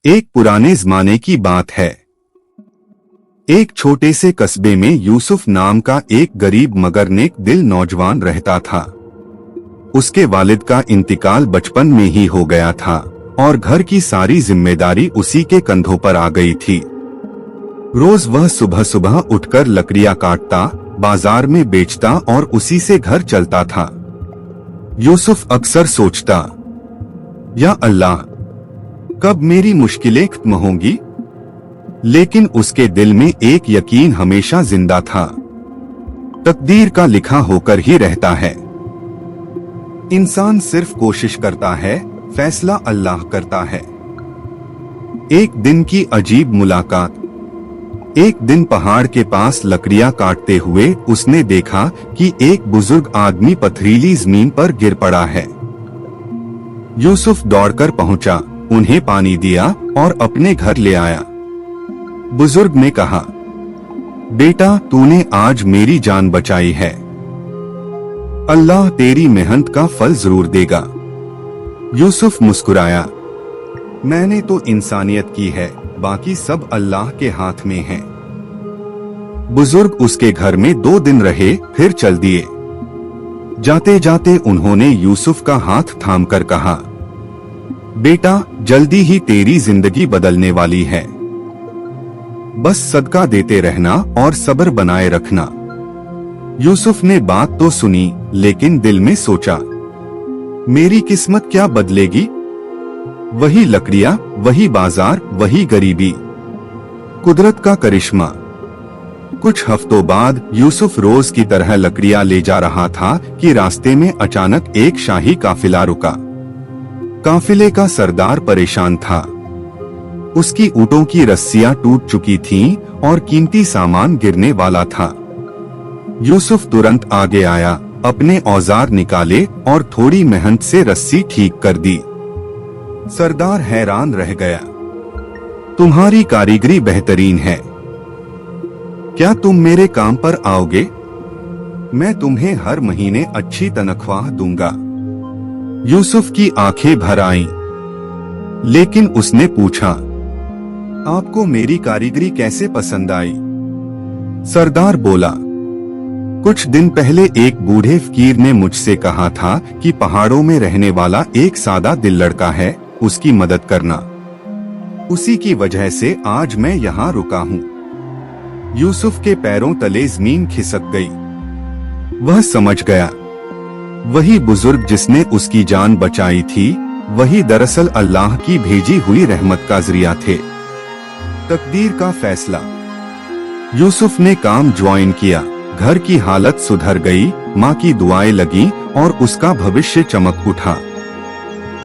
एक पुराने जमाने की बात है। एक छोटे से कस्बे में यूसुफ नाम का एक गरीब मगर नेक दिल नौजवान रहता था। उसके वालिद का इंतकाल बचपन में ही हो गया था और घर की सारी जिम्मेदारी उसी के कंधों पर आ गई थी। रोज वह सुबह सुबह उठकर लकड़ियां काटता, बाजार में बेचता और उसी से घर चलता था। यूसुफ अक्सर सोचता, या अल्लाह, कब मेरी मुश्किलें खत्म होंगी? लेकिन उसके दिल में एक यकीन हमेशा जिंदा था, तकदीर का लिखा होकर ही रहता है। इंसान सिर्फ कोशिश करता है, फैसला अल्लाह करता है। एक दिन की अजीब मुलाकात। एक दिन पहाड़ के पास लकड़ियां काटते हुए उसने देखा कि एक बुजुर्ग आदमी पथरीली जमीन पर गिर पड़ा है। यूसुफ दौड़कर पहुंचा, उन्हें पानी दिया और अपने घर ले आया। बुजुर्ग ने कहा, बेटा, तूने आज मेरी जान बचाई है। अल्लाह तेरी मेहनत का फल जरूर देगा। यूसुफ मुस्कुराया, मैंने तो इंसानियत की है, बाकी सब अल्लाह के हाथ में है। बुजुर्ग उसके घर में 2 दिन रहे, फिर चल दिए। जाते जाते उन्होंने यूसुफ का हाथ थामकर कहा, बेटा, जल्दी ही तेरी जिंदगी बदलने वाली है। बस सदका देते रहना और सब्र बनाए रखना। यूसुफ ने बात तो सुनी, लेकिन दिल में सोचा, मेरी किस्मत क्या बदलेगी? वही लकड़ियां, वही बाजार, वही गरीबी। कुदरत का करिश्मा। कुछ हफ्तों बाद यूसुफ रोज की तरह लकड़ियां ले जा रहा था कि रास्ते में अचानक एक शाही काफिला रुका। काफिले का सरदार परेशान था। उसकी ऊँटों की रस्सियां टूट चुकी थीं और कीमती सामान गिरने वाला था। यूसुफ तुरंत आगे आया, अपने औजार निकाले और थोड़ी मेहनत से रस्सी ठीक कर दी। सरदार हैरान रह गया, तुम्हारी कारीगरी बेहतरीन है। क्या तुम मेरे काम पर आओगे? मैं तुम्हें हर महीने अच्छी तनख्वाह दूंगा। यूसुफ की आंखें भर आईं, लेकिन उसने पूछा, आपको मेरी कारीगरी कैसे पसंद आई? सरदार बोला, कुछ दिन पहले एक बूढ़े फकीर ने मुझसे कहा था कि पहाड़ों में रहने वाला एक सादा दिल लड़का है, उसकी मदद करना। उसी की वजह से आज मैं यहाँ रुका हूँ। यूसुफ के पैरों तले जमीन खिसक गई। वह समझ गया, वही बुजुर्ग जिसने उसकी जान बचाई थी, वही दरअसल अल्लाह की भेजी हुई रहमत का जरिया थे। तकदीर का फैसला। यूसुफ ने काम ज्वाइन किया, घर की हालत सुधर गई, माँ की दुआएं लगीं और उसका भविष्य चमक उठा।